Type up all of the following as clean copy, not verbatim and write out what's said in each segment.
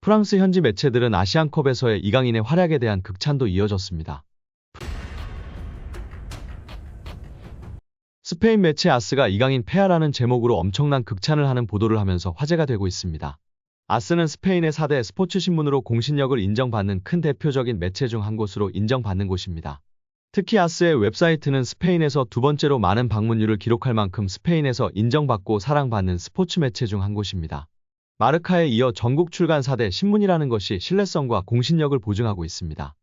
프랑스 현지 매체들은 아시안컵에서의 이강인의 활약에 대한 극찬도 이어졌습니다. 스페인 매체 아스가 이강인 폐하라는 제목으로 엄청난 극찬을 하는 보도를 하면서 화제가 되고 있습니다. 아스는 스페인의 4대 스포츠 신문으로 공신력을 인정받는 큰 대표적인 매체 중 한 곳으로 인정받는 곳입니다. 특히 아스의 웹사이트는 스페인에서 두 번째로 많은 방문율을 기록할 만큼 스페인에서 인정받고 사랑받는 스포츠 매체 중 한 곳입니다. 마르카에 이어 전국 출간 4대 신문이라는 것이 신뢰성과 공신력을 보증하고 있습니다.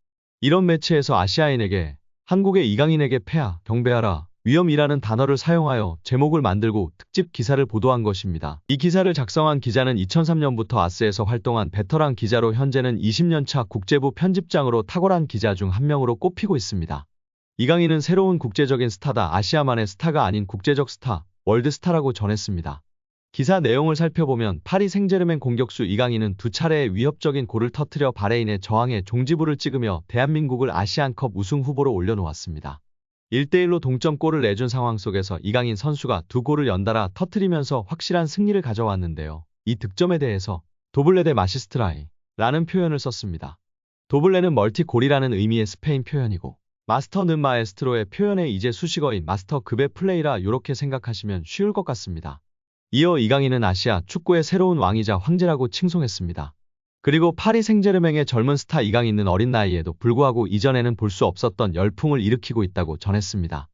이런 매체에서 아시아인에게 한국의 이강인에게 폐하, 경배하라, 위험이라는 단어를 사용하여 제목을 만들고 특집 기사를 보도한 것입니다. 이 기사를 작성한 기자는 2003년부터 아스에서 활동한 베테랑 기자로 현재는 20년차 국제부 편집장으로 탁월한 기자 중 한 명으로 꼽히고 있습니다. 이강인은 새로운 국제적인 스타다, 아시아만의 스타가 아닌 국제적 스타, 월드스타라고 전했습니다. 기사 내용을 살펴보면 파리 생제르맹 공격수 이강인은 두 차례의 위협적인 골을 터뜨려 바레인의 저항에 종지부를 찍으며 대한민국을 아시안컵 우승 후보로 올려놓았습니다. 1대1로 동점골을 내준 상황 속에서 이강인 선수가 두 골을 연달아 터뜨리면서 확실한 승리를 가져왔는데요. 이 득점에 대해서 도블레 데 마시스트라이 라는 표현을 썼습니다. 도블레는 멀티골이라는 의미의 스페인 표현이고 마스터는 마에스트로의 표현에 이제 수식어인 마스터급의 플레이라 요렇게 생각하시면 쉬울 것 같습니다. 이어 이강인은 아시아 축구의 새로운 왕이자 황제라고 칭송했습니다. 그리고 파리 생제르맹의 젊은 스타 이강인은 어린 나이에도 불구하고 이전에는 볼 수 없었던 열풍을 일으키고 있다고 전했습니다.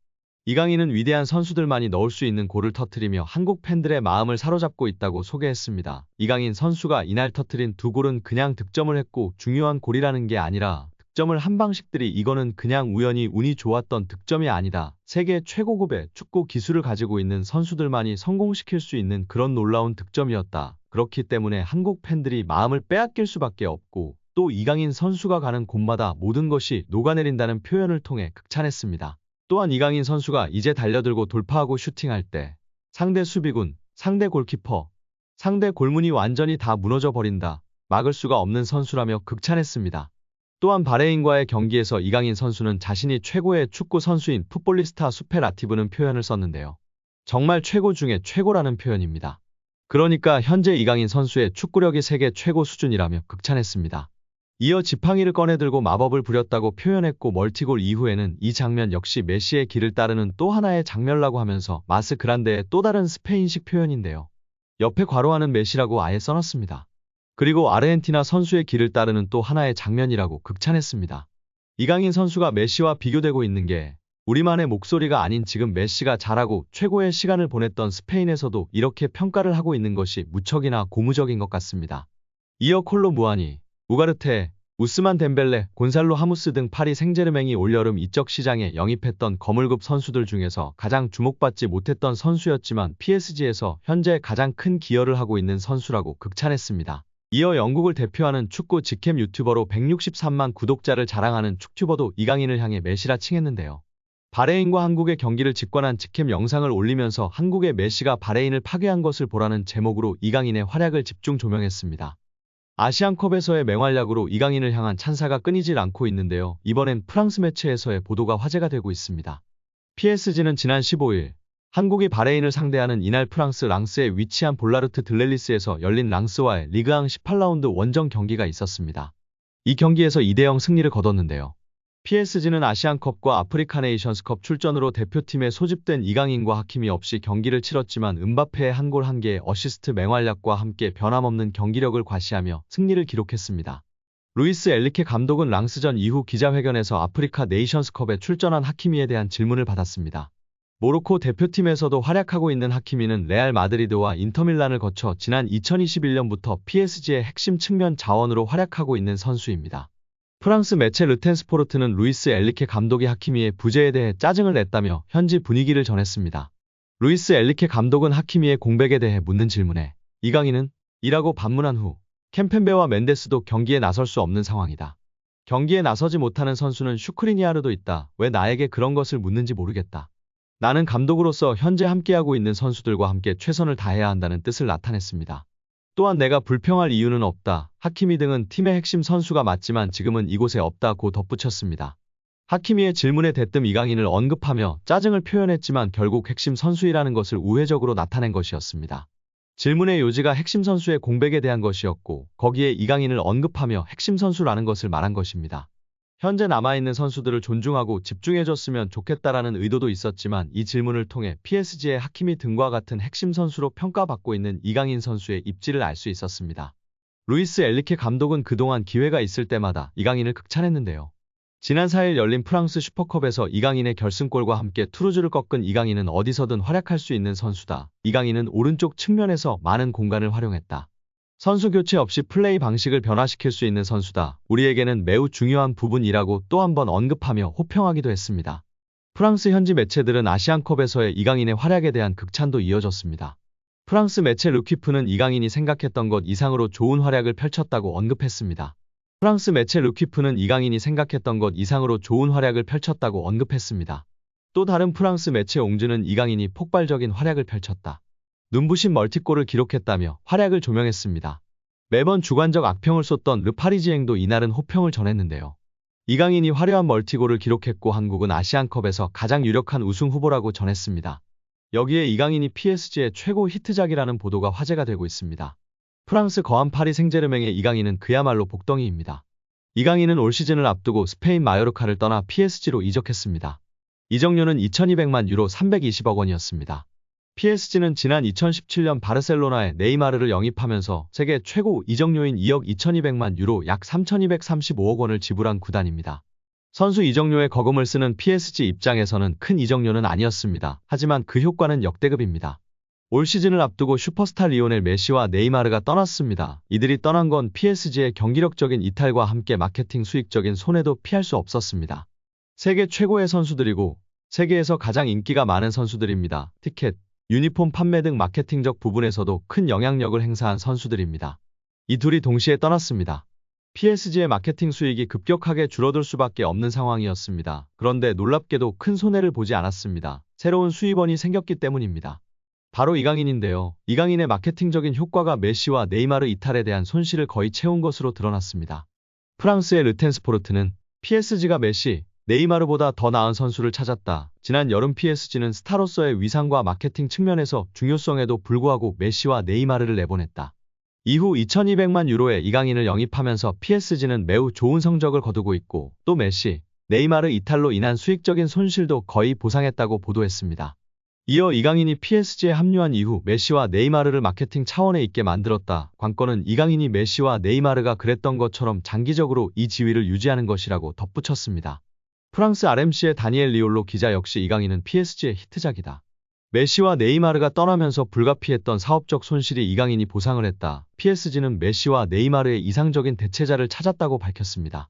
이강인은 위대한 선수들만이 넣을 수 있는 골을 터뜨리며 한국 팬들의 마음을 사로잡고 있다고 소개했습니다. 이강인 선수가 이날 터뜨린 두 골은 그냥 득점을 했고 중요한 골이라는 게 아니라 득점을 한 방식들이 이거는 그냥 우연히 운이 좋았던 득점이 아니다. 세계 최고급의 축구 기술을 가지고 있는 선수들만이 성공시킬 수 있는 그런 놀라운 득점이었다. 그렇기 때문에 한국 팬들이 마음을 빼앗길 수밖에 없고 또 이강인 선수가 가는 곳마다 모든 것이 녹아내린다는 표현을 통해 극찬했습니다. 또한 이강인 선수가 이제 달려들고 돌파하고 슈팅할 때 상대 수비군, 상대 골키퍼, 상대 골문이 완전히 다 무너져 버린다. 막을 수가 없는 선수라며 극찬했습니다. 또한 바레인과의 경기에서 이강인 선수는 자신이 최고의 축구 선수인 풋볼리스타 수페라티브는 표현을 썼는데요. 정말 최고 중에 최고라는 표현입니다. 그러니까 현재 이강인 선수의 축구력이 세계 최고 수준이라며 극찬했습니다. 이어 지팡이를 꺼내들고 마법을 부렸다고 표현했고 멀티골 이후에는 이 장면 역시 메시의 길을 따르는 또 하나의 장면이라고 하면서 마스 그란데의 또 다른 스페인식 표현인데요. 옆에 괄호하는 메시라고 아예 써놨습니다. 그리고 아르헨티나 선수의 길을 따르는 또 하나의 장면이라고 극찬했습니다. 이강인 선수가 메시와 비교되고 있는 게 우리만의 목소리가 아닌 지금 메시가 잘하고 최고의 시간을 보냈던 스페인에서도 이렇게 평가를 하고 있는 것이 무척이나 고무적인 것 같습니다. 이어 콜로 무아니, 우가르테, 우스만 덴벨레, 곤살로 하무스 등 파리 생제르맹이 올여름 이적 시장에 영입했던 거물급 선수들 중에서 가장 주목받지 못했던 선수였지만 PSG에서 현재 가장 큰 기여를 하고 있는 선수라고 극찬했습니다. 이어 영국을 대표하는 축구 직캠 유튜버로 163만 구독자를 자랑하는 축튜버도 이강인을 향해 메시라 칭했는데요. 바레인과 한국의 경기를 직관한 직캠 영상을 올리면서 한국의 메시가 바레인을 파괴한 것을 보라는 제목으로 이강인의 활약을 집중 조명했습니다. 아시안컵에서의 맹활약으로 이강인을 향한 찬사가 끊이질 않고 있는데요. 이번엔 프랑스 매체에서의 보도가 화제가 되고 있습니다. PSG는 지난 15일 한국이 바레인을 상대하는 이날 프랑스 랑스에 위치한 볼라르트 들렐리스에서 열린 랑스와의 리그앙 18라운드 원정 경기가 있었습니다. 이 경기에서 2대0 승리를 거뒀는데요. PSG는 아시안컵과 아프리카 네이션스컵 출전으로 대표팀에 소집된 이강인과 하키미 없이 경기를 치렀지만 음바페의 한 골 한 개의 어시스트 맹활약과 함께 변함없는 경기력을 과시하며 승리를 기록했습니다. 루이스 엘리케 감독은 랑스전 이후 기자회견에서 아프리카 네이션스컵에 출전한 하키미에 대한 질문을 받았습니다. 모로코 대표팀에서도 활약하고 있는 하키미는 레알 마드리드와 인터밀란을 거쳐 지난 2021년부터 PSG의 핵심 측면 자원으로 활약하고 있는 선수입니다. 프랑스 매체 르텐스포르트는 루이스 엘리케 감독이 하키미의 부재에 대해 짜증을 냈다며 현지 분위기를 전했습니다. 루이스 엘리케 감독은 하키미의 공백에 대해 묻는 질문에 이강인은 이라고 반문한 후 캠펜베와 멘데스도 경기에 나설 수 없는 상황이다. 경기에 나서지 못하는 선수는 슈크리니아르도 있다. 왜 나에게 그런 것을 묻는지 모르겠다. 나는 감독으로서 현재 함께하고 있는 선수들과 함께 최선을 다해야 한다는 뜻을 나타냈습니다. 또한 내가 불평할 이유는 없다. 하키미 등은 팀의 핵심 선수가 맞지만 지금은 이곳에 없다고 덧붙였습니다. 하키미의 질문에 대뜸 이강인을 언급하며 짜증을 표현했지만 결국 핵심 선수이라는 것을 우회적으로 나타낸 것이었습니다. 질문의 요지가 핵심 선수의 공백에 대한 것이었고 거기에 이강인을 언급하며 핵심 선수라는 것을 말한 것입니다. 현재 남아있는 선수들을 존중하고 집중해줬으면 좋겠다라는 의도도 있었지만 이 질문을 통해 PSG의 하키미 등과 같은 핵심 선수로 평가받고 있는 이강인 선수의 입지를 알 수 있었습니다. 루이스 엔리케 감독은 그동안 기회가 있을 때마다 이강인을 극찬했는데요. 지난 4일 열린 프랑스 슈퍼컵에서 이강인의 결승골과 함께 투르즈를 꺾은 이강인은 어디서든 활약할 수 있는 선수다. 이강인은 오른쪽 측면에서 많은 공간을 활용했다. 선수 교체 없이 플레이 방식을 변화시킬 수 있는 선수다. 우리에게는 매우 중요한 부분이라고 또 한 번 언급하며 호평하기도 했습니다. 프랑스 현지 매체들은 아시안컵에서의 이강인의 활약에 대한 극찬도 이어졌습니다. 프랑스 매체 르퀴프는 이강인이 생각했던 것 이상으로 좋은 활약을 펼쳤다고 언급했습니다. 프랑스 매체 르퀴프는 이강인이 생각했던 것 이상으로 좋은 활약을 펼쳤다고 언급했습니다. 또 다른 프랑스 매체 옹주는 이강인이 폭발적인 활약을 펼쳤다. 눈부신 멀티골을 기록했다며 활약을 조명했습니다. 매번 주관적 악평을 쏟던 르파리지앵도 이날은 호평을 전했는데요. 이강인이 화려한 멀티골을 기록했고 한국은 아시안컵에서 가장 유력한 우승 후보라고 전했습니다. 여기에 이강인이 PSG의 최고 히트작이라는 보도가 화제가 되고 있습니다. 프랑스 거한 파리 생제르맹의 이강인은 그야말로 복덩이입니다. 이강인은 올 시즌을 앞두고 스페인 마요르카를 떠나 PSG로 이적했습니다. 이적료는 2,200만 유로 320억 원이었습니다. PSG는 지난 2017년 바르셀로나에 네이마르를 영입하면서 세계 최고 이적료인 2억 2,200만 유로 약 3,235억 원을 지불한 구단입니다. 선수 이적료에 거금을 쓰는 PSG 입장에서는 큰 이적료는 아니었습니다. 하지만 그 효과는 역대급입니다. 올 시즌을 앞두고 슈퍼스타 리오넬 메시와 네이마르가 떠났습니다. 이들이 떠난 건 PSG의 경기력적인 이탈과 함께 마케팅 수익적인 손해도 피할 수 없었습니다. 세계 최고의 선수들이고 세계에서 가장 인기가 많은 선수들입니다. 티켓, 유니폼 판매 등 마케팅적 부분에서도 큰 영향력을 행사한 선수들입니다. 이 둘이 동시에 떠났습니다. PSG의 마케팅 수익이 급격하게 줄어들 수밖에 없는 상황이었습니다. 그런데 놀랍게도 큰 손해를 보지 않았습니다. 새로운 수입원이 생겼기 때문입니다. 바로 이강인인데요. 이강인의 마케팅적인 효과가 메시와 네이마르 이탈에 대한 손실을 거의 채운 것으로 드러났습니다. 프랑스의 르텐스포르트는 PSG가 메시, 네이마르보다 더 나은 선수를 찾았다. 지난 여름 PSG는 스타로서의 위상과 마케팅 측면에서 중요성에도 불구하고 메시와 네이마르를 내보냈다. 이후 2,200만 유로에 이강인을 영입하면서 PSG는 매우 좋은 성적을 거두고 있고 또 메시, 네이마르 이탈로 인한 수익적인 손실도 거의 보상했다고 보도했습니다. 이어 이강인이 PSG에 합류한 이후 메시와 네이마르를 마케팅 차원에 있게 만들었다. 관건은 이강인이 메시와 네이마르가 그랬던 것처럼 장기적으로 이 지위를 유지하는 것이라고 덧붙였습니다. 프랑스 RMC의 다니엘 리올로 기자 역시 이강인은 PSG의 히트작이다. 메시와 네이마르가 떠나면서 불가피했던 사업적 손실이 이강인이 보상을 했다. PSG는 메시와 네이마르의 이상적인 대체자를 찾았다고 밝혔습니다.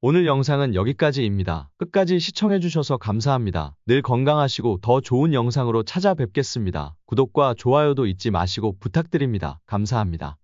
오늘 영상은 여기까지입니다. 끝까지 시청해주셔서 감사합니다. 늘 건강하시고 더 좋은 영상으로 찾아뵙겠습니다. 구독과 좋아요도 잊지 마시고 부탁드립니다. 감사합니다.